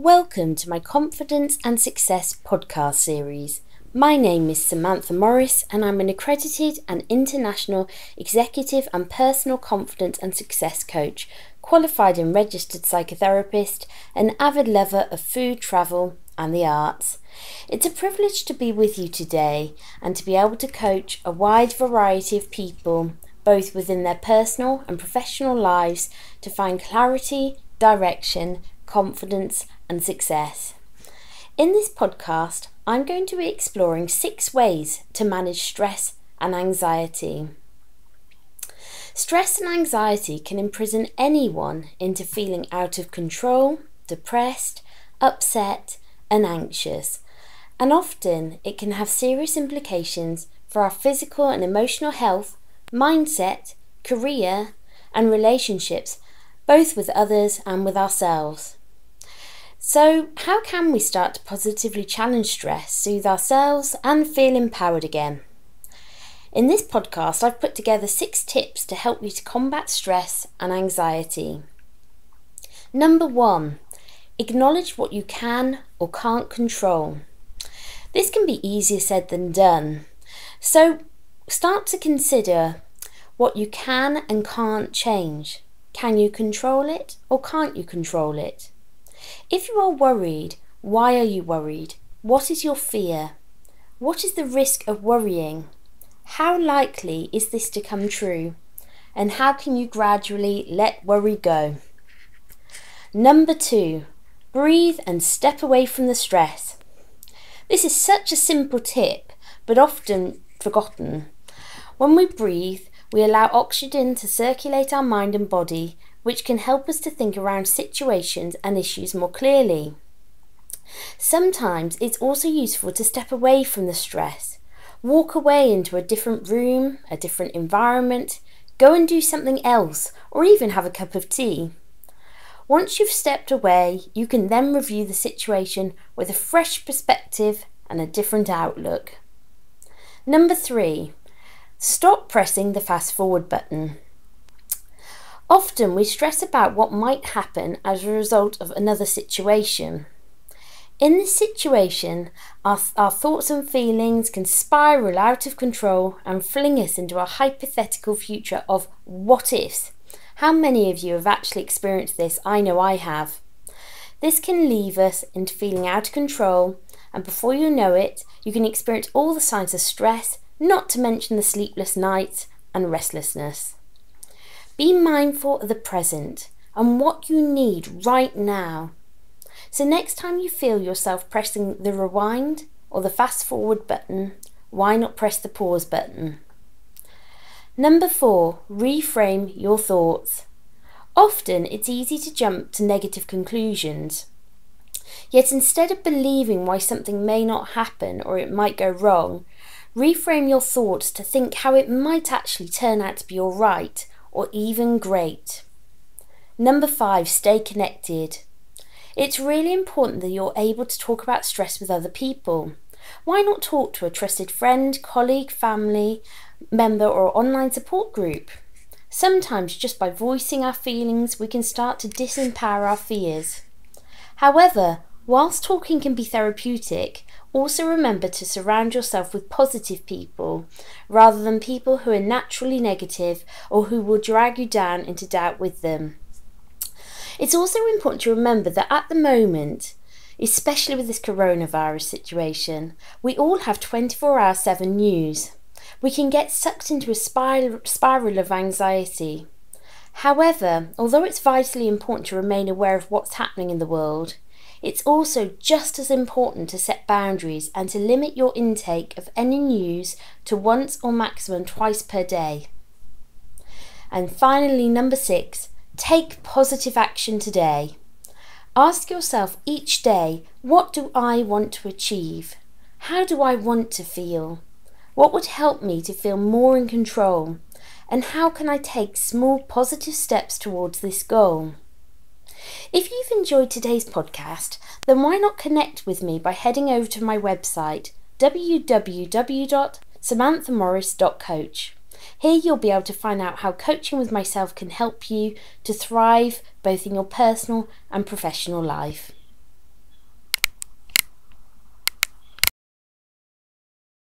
Welcome to my Confidence and Success podcast series. My name is Samantha Morris and I'm an accredited and international executive and personal confidence and success coach, qualified and registered psychotherapist, an avid lover of food, travel and the arts. It's a privilege to be with you today and to be able to coach a wide variety of people, both within their personal and professional lives, to find clarity, direction, confidence and success. In this podcast, I'm going to be exploring 6 ways to manage stress and anxiety. Stress and anxiety can imprison anyone into feeling out of control, depressed, upset and anxious, and often it can have serious implications for our physical and emotional health, mindset, career and relationships, both with others and with ourselves. So, how can we start to positively challenge stress, soothe ourselves and feel empowered again? In this podcast, I've put together 6 tips to help you to combat stress and anxiety. Number 1, acknowledge what you can or can't control. This can be easier said than done. So, start to consider what you can and can't change. Can you control it or can't you control it? If you are worried, why are you worried? What is your fear? What is the risk of worrying? How likely is this to come true? And how can you gradually let worry go? Number 2, breathe and step away from the stress. This is such a simple tip, but often forgotten. When we breathe, we allow oxygen to circulate our mind and body, which can help us to think around situations and issues more clearly. Sometimes it's also useful to step away from the stress. Walk away into a different room, a different environment, go and do something else, or even have a cup of tea. Once you've stepped away, you can then review the situation with a fresh perspective and a different outlook. Number 3, stop pressing the fast forward button. Often we stress about what might happen as a result of another situation. In this situation, our thoughts and feelings can spiral out of control and fling us into a hypothetical future of what ifs. How many of you have actually experienced this? I know I have. This can leave us into feeling out of control, and before you know it, you can experience all the signs of stress, not to mention the sleepless nights and restlessness. Be mindful of the present and what you need right now. So next time you feel yourself pressing the rewind or the fast forward button, why not press the pause button? Number 4, reframe your thoughts. Often it's easy to jump to negative conclusions. Yet instead of believing why something may not happen or it might go wrong, reframe your thoughts to think how it might actually turn out to be all right or even great. Number 5, stay connected. It's really important that you're able to talk about stress with other people. Why not talk to a trusted friend, colleague, family member or online support group? Sometimes just by voicing our feelings we can start to disempower our fears. However, whilst talking can be therapeutic, also remember to surround yourself with positive people rather than people who are naturally negative or who will drag you down into doubt with them. It's also important to remember that at the moment, especially with this coronavirus situation, we all have 24/7 news. We can get sucked into a spiral of anxiety. However, although it's vitally important to remain aware of what's happening in the world, it's also just as important to set boundaries and to limit your intake of any news to once or maximum twice per day. And finally, number 6, take positive action today. Ask yourself each day, what do I want to achieve? How do I want to feel? What would help me to feel more in control? And how can I take small positive steps towards this goal? If you've enjoyed today's podcast, then why not connect with me by heading over to my website www.samanthamorris.coach. Here you'll be able to find out how coaching with myself can help you to thrive both in your personal and professional life.